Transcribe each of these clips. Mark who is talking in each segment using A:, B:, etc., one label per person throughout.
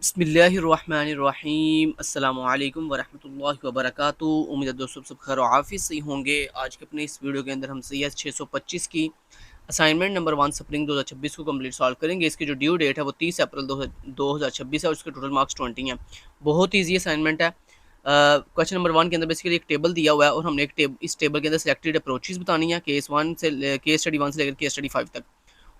A: बिस्मिल्लाहिर्रहमानिर्रहीम अस्सलामुअलैकुम वरहमतुल्लाहि वबरकातुहू। उम्मीद है दोस्तों सब खैर आफिस से होंगे। आज के अपने इस वीडियो के अंदर हम CS 625 की असाइनमेंट नंबर 1 स्प्रिंग 2026 को कंप्लीट सॉल्व करेंगे। इसकी जो ड्यू डेट है वो 30 अप्रैल 2026 है और उसके टोटल मार्क्स 20 हैं। बहुत ईजी असाइनमेंट है। क्वेश्चन नंबर 1 के अंदर बेसिकली एक टेबल दिया हुआ है और हमने इस टेबल के अंदर सिलेक्टेड अप्रोचेस बतानी है केस स्टडी 1 से लेकर केस स्टडी 5 तक।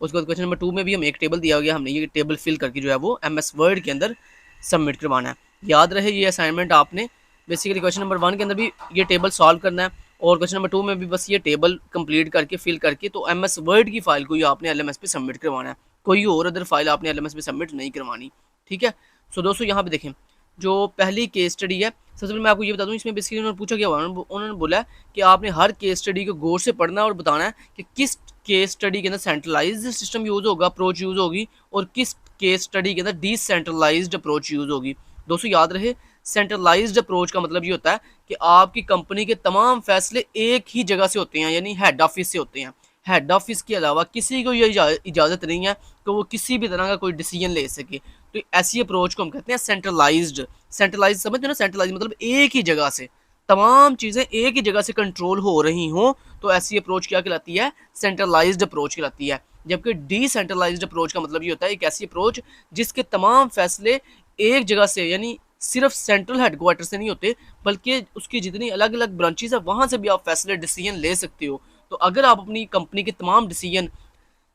A: उसके बाद क्वेश्चन नंबर 2 में भी हमें एक टेबल दिया गया, हमने ये टेबल फिल करके जो है वो MS वर्ड के अंदर सबमिट करवाना है। याद रहे ये असाइनमेंट आपने बेसिकली क्वेश्चन नंबर 1 के अंदर भी ये टेबल सॉल्व करना है और क्वेश्चन नंबर 2 में भी बस ये टेबल कंप्लीट करके फिल करके तो MS वर्ड की फाइल को ही आपने LMS पे सबमिट करवाना है। कोई और अदर फाइल आपने LMS पे सबमिट नहीं करवानी, ठीक है। सो दोस्तों यहाँ पे देखें जो पहली केस स्टडी है, सबसे पहले मैं आपको ये बता दूं इसमें बेसिकली उन्होंने पूछा क्या हुआ, उन्होंने बोला कि आपने हर केस स्टडी को गौर से पढ़ना और बताना है कि किस केस स्टडी के अंदर सेंट्रलाइज्ड सिस्टम यूज होगा, अप्रोच यूज होगी, और किस केस स्टडी के अंदर डिसेंट्रलाइज्ड अप्रोच यूज होगी। दोस्तों याद रहे सेंट्रलाइज्ड अप्रोच का मतलब ये होता है कि आपकी कंपनी के तमाम फैसले एक ही जगह से होते हैं, यानी हेड ऑफिस से होते हैं। हेड ऑफिस के अलावा किसी को ये इजाज़त नहीं है कि वो किसी भी तरह का कोई डिसीजन ले सके। तो ऐसी अप्रोच को हम कहते हैं सेंट्रलाइज्ड। सेंट्रलाइज्ड समझते हो ना, सेंट्रलाइज्ड मतलब एक ही जगह से तमाम चीज़ें एक ही जगह से कंट्रोल हो रही हों, तो ऐसी अप्रोच क्या कहलाती है, सेंट्रलाइज्ड अप्रोच कहलाती है। जबकि डिसेंट्रलाइज्ड अप्रोच का मतलब ये होता है एक ऐसी अप्रोच जिसके तमाम फैसले एक जगह से यानी सिर्फ सेंट्रल हेडक्वार्टर से नहीं होते, बल्कि उसकी जितनी अलग अलग ब्रांचेस है वहाँ से भी आप फैसले डिसीजन ले सकते हो। तो अगर आप अपनी कंपनी के तमाम डिसीजन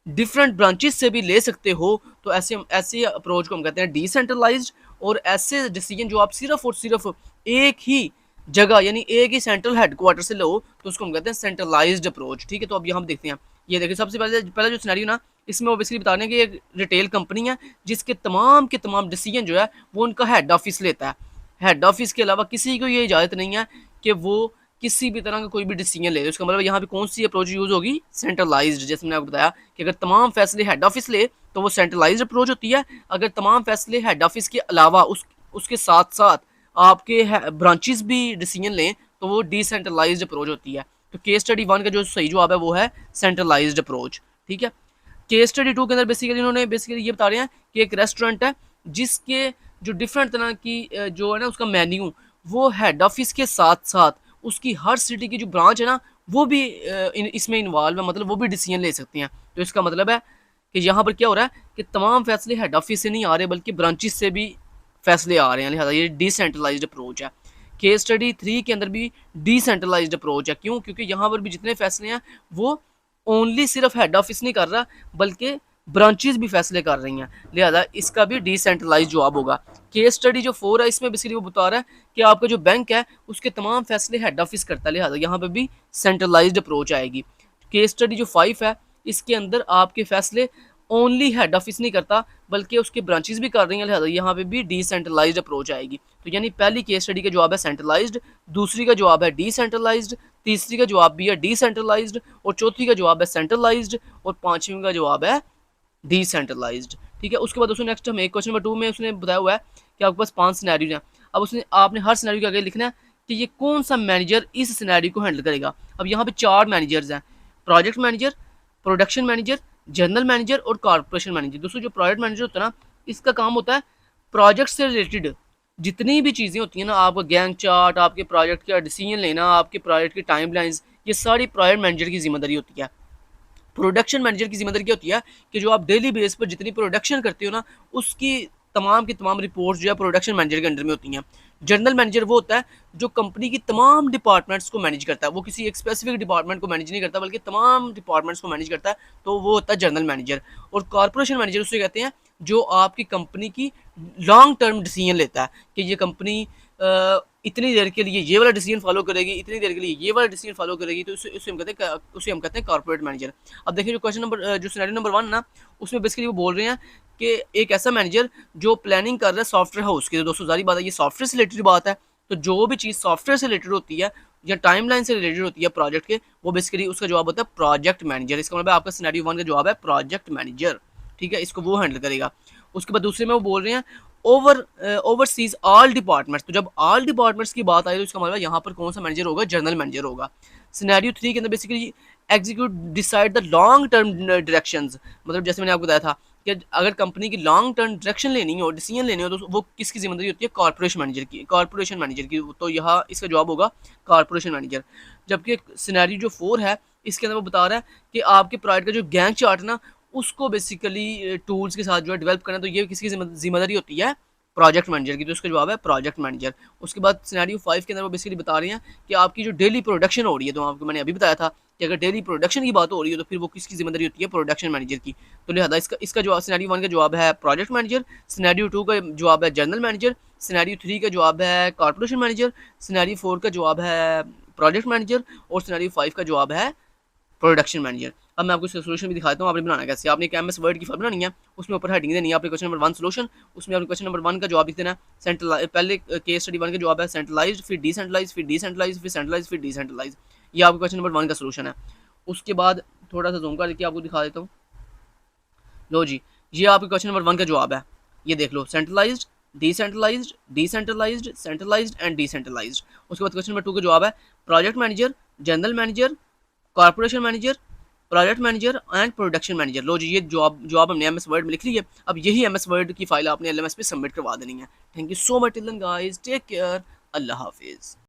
A: डिफरेंट ब्रांचेस से भी ले सकते हो तो ऐसे ऐसे अप्रोच को हम कहते हैं डिसेंट्रलाइज्ड। और ऐसे डिसीजन जो आप सिर्फ और सिर्फ एक ही जगह यानी एक ही सेंट्रल हेडक्वार्टर से लो तो उसको हम कहते हैं सेंट्रलाइज्ड अप्रोच, ठीक है। तो अब यहाँ देखते हैं, ये देखिए सबसे पहले जो सिनेरियो ना, इसमें वो बेसिकली बता रहे हैं कि एक रिटेल कंपनी है जिसके तमाम के तमाम डिसीजन जो है वो उनका हेड ऑफिस लेता है। हेड ऑफिस के अलावा किसी को ये इजाज़त नहीं है कि वो किसी भी तरह का कोई भी डिसीजन ले। उसका मतलब यहाँ पे कौन सी अप्रोच यूज होगी, सेंट्रलाइज्ड। जैसे मैंने आपको बताया कि अगर तमाम फैसले हेड ऑफिस ले तो वो सेंट्रलाइज्ड अप्रोच होती है। अगर तमाम फैसले हेड ऑफिस के अलावा उसके साथ साथ आपके ब्रांचेस भी डिसीजन लें तो वो डिसेंट्रलाइज्ड अप्रोच होती है। तो केस स्टडी 1 का जो सही जवाब है वो है सेंट्रलाइज्ड अप्रोच, ठीक है। केस स्टडी 2 के अंदर इन्होंने ये बता रहे हैं कि एक रेस्टोरेंट है जिसके जो डिफरेंट तरह की जो है ना उसका मेन्यू वो हेड ऑफिस के साथ साथ उसकी हर सिटी की जो ब्रांच है ना वो भी इसमें इन्वॉल्व है, मतलब वो भी डिसीजन ले सकते हैं। तो इसका मतलब है कि यहाँ पर क्या हो रहा है कि तमाम फैसले हेड ऑफिस से नहीं आ रहे बल्कि ब्रांचेस से भी फैसले आ रहे हैं, लिहाजा ये डिसेंट्रलाइज्ड अप्रोच है। केस स्टडी 3 के अंदर भी डिसेंट्रलाइज्ड अप्रोच है। क्यों? क्योंकि यहाँ पर भी जितने फैसले हैं वो ओनली सिर्फ हेड ऑफिस नहीं कर रहा बल्कि ब्रांचेस भी फैसले कर रही हैं, लिहाजा इसका भी डिसेंट्रलाइज जवाब होगा। केस स्टडी जो 4 है इसमें बेसिकली वो बता रहा है कि आपका जो बैंक है उसके तमाम फैसले हेड ऑफिस करता है, लिहाजा यहाँ पे भी सेंट्रलाइज्ड अप्रोच आएगी। केस स्टडी जो 5 है इसके अंदर आपके फैसले ओनली हेड ऑफिस नहीं करता बल्कि उसके ब्रांचेस भी कर रही हैं, लिहाजा यहाँ पे भी डिसेंट्रलाइज्ड अप्रोच आएगी। तो यानी पहली केस स्टडी का जवाब है सेंट्रलाइज्ड, दूसरी का जवाब है डिसेंट्रलाइज्ड, तीसरी का जवाब भी है डिसेंट्रलाइज्ड, और चौथी का जवाब है सेंट्रलाइज्ड, और पांचवी का जवाब है डिसेंट्रलाइज्ड, ठीक है। उसके बाद उसने नेक्स्ट हमें क्वेश्चन नंबर 2 में उसने बताया हुआ है कि आपके पास 5 सिनेरियो हैं। अब आपने हर सिनेरियो के आगे लिखना है कि ये कौन सा मैनेजर इस सिनेरियो को हैंडल करेगा। अब यहाँ पे 4 मैनेजर्स हैं, project manager, production manager, general manager और कॉर्पोरेशन मैनेजर। दोस्तों जो प्रोजेक्ट मैनेजर होता है ना इसका काम होता है प्रोजेक्ट से रिलेटेड जितनी भी चीज़ें होती हैं ना, आपका गैंग चार्ट, आपके प्रोजेक्ट का डिसीजन लेना, आपके प्रोजेक्ट की टाइमलाइंस, ये सारी प्रोजेक्ट मैनेजर की जिम्मेदारी होती है। प्रोडक्शन मैनेजर की जिम्मेदारी क्या होती है कि जो आप डेली बेस पर जितनी प्रोडक्शन करते हो ना उसकी तमाम की तमाम रिपोर्ट्स जो है प्रोडक्शन मैनेजर के अंडर में होती हैं। जनरल मैनेजर वो होता है जो कंपनी की तमाम डिपार्टमेंट्स को मैनेज करता है, वो किसी एक स्पेसिफिक डिपार्टमेंट को मैनेज नहीं करता बल्कि तमाम डिपार्टमेंट्स को मैनेज करता है, तो वो होता है जनरल मैनेजर। और कॉर्पोरेशन मैनेजर उसे कहते हैं जो आपकी कंपनी की लॉन्ग टर्म डिसीजन लेता है कि ये कंपनी इतनी देर के लिए ये वाला डिसीजन फॉलो करेगी, इतनी देर के लिए ये वाला डिसीजन फॉलो करेगी, तो उसे हम कहते हैं कॉर्पोरेट मैनेजर। अब देखिए जो क्वेश्चन नंबर जो सिनेरियो नंबर 1 ना उसमें बेसिकली वो बोल रहे हैं कि एक ऐसा मैनेजर जो प्लानिंग कर रहा है सॉफ्टवेयर हाउस की। तो दोस्तों सारी बात है ये सॉफ्टवेयर से रिलेटेड बात है, तो जो भी चीज़ सॉफ्टवेयर से रिलेटेड होती है या टाइमलाइन से रिलेटेड होती है प्रोजेक्ट के, वो बेसिकली उसका जवाब होता है प्रोजेक्ट मैनेजर। इसका मतलब आपका सिनेरियो 1 का जवाब है प्रोजेक्ट मैनेजर, ठीक है, इसको वो हैंडल करेगा। उसके बाद दूसरे में वो बोल रहे हैं ओवरसीज ऑल डिपार्टमेंट्स। तो जब ऑल डिपार्टमेंट्स की बात आई तो इसका मतलब यहाँ पर कौन सा मैनेजर होगा, जनरल मैनेजर होगा। सिनेरियो 3 के अंदर basically execute decide the long term directions, मतलब जैसे मैंने आपको बताया था कि अगर कंपनी की लॉन्ग टर्म डायरेक्शन लेनी हो, डिसीजन लेनी हो, तो वो किसकी जिम्मेदारी होती है? कॉर्पोरेशन मैनेजर की, कॉर्पोरेशन मैनेजर की। तो यहाँ इसका जवाब होगा कॉर्पोरेशन मैनेजर। जबकि सिनेरियो जो 4 है, इसके अंदर वो बता रहा है कि आपके प्रोजेक्ट का जो गैंग चार्ट ना, उसको बेसिकली टूल्स के साथ जो है डेवलप करना, तो ये किसकी जिम्मेदारी होती है? प्रोजेक्ट मैनेजर की। तो इसका जवाब है प्रोजेक्ट मैनेजर। उसके बाद सिनेरियो 5 के अंदर वो बेसिकली बता रहे हैं कि आपकी जो डेली प्रोडक्शन हो रही है, तो आपको मैंने अभी बताया था कि अगर डेली प्रोडक्शन की बात हो रही है, तो फिर वो किसकी जिम्मेदारी होती है? प्रोडक्शन मैनेजर की। तो लिहाजा इसका जवाब सिनेरियो 1 का जवाब है प्रोजेक्ट मैनेजर, सिनेरियो 2 का जवाब है जनरल मैनेजर, सिनेरियो 3 का जवाब है कॉर्पोरेशन मैनेजर, सिनेरियो 4 का जवाब है प्रोजेक्ट मैनेजर और सिनेरियो 5 का जवाब है प्रोडक्शन मैनेजर। अब मैं आपको इसका सोल्यूशन भी दिखाता हूँ, आपने बनाना कैसे। आपने एक एमएस वर्ड की फाइल बनानी है, उसमें ऊपर हेडिंग देनी है। आपने क्वेश्चन नंबर 1 सोल्यूशन, उसमें आपने क्वेश्चन नंबर 1 का जवाब लिख देना है। सेंट्रलाइज, पहले केस स्टडी 1 का जवाब है सेंट्रलाइज्ड, फिर डिसेंट्रलाइज्ड, फिर डिसेंट्रलाइज्ड, फिर सेंट्रलाइज्ड, फिर डिसेंट्रलाइज्ड। ये आपका क्वेश्चन नंबर 1 का सोल्यूशन है। उसके बाद थोड़ा सा जूम करके आपको दिखा देता हूँ। लो जी, ये आपके क्वेश्चन नंबर 1 का जवाब है। ये देख लो, centralised, decentralised, decentralised, centralised and decentralised. उसके बाद क्वेश्चन नंबर 2 का जवाब है project manager, general manager, corporation manager, project manager and production manager. लो जी, ये जवाब हमने एमएस वर्ड में लिख लिया। अब यही एमएस वर्ड की फाइल आपने एलएमएस पे सबमिट करवा देनी है। Thank you so much till then guys, take care, अल्लाह हाफिज़।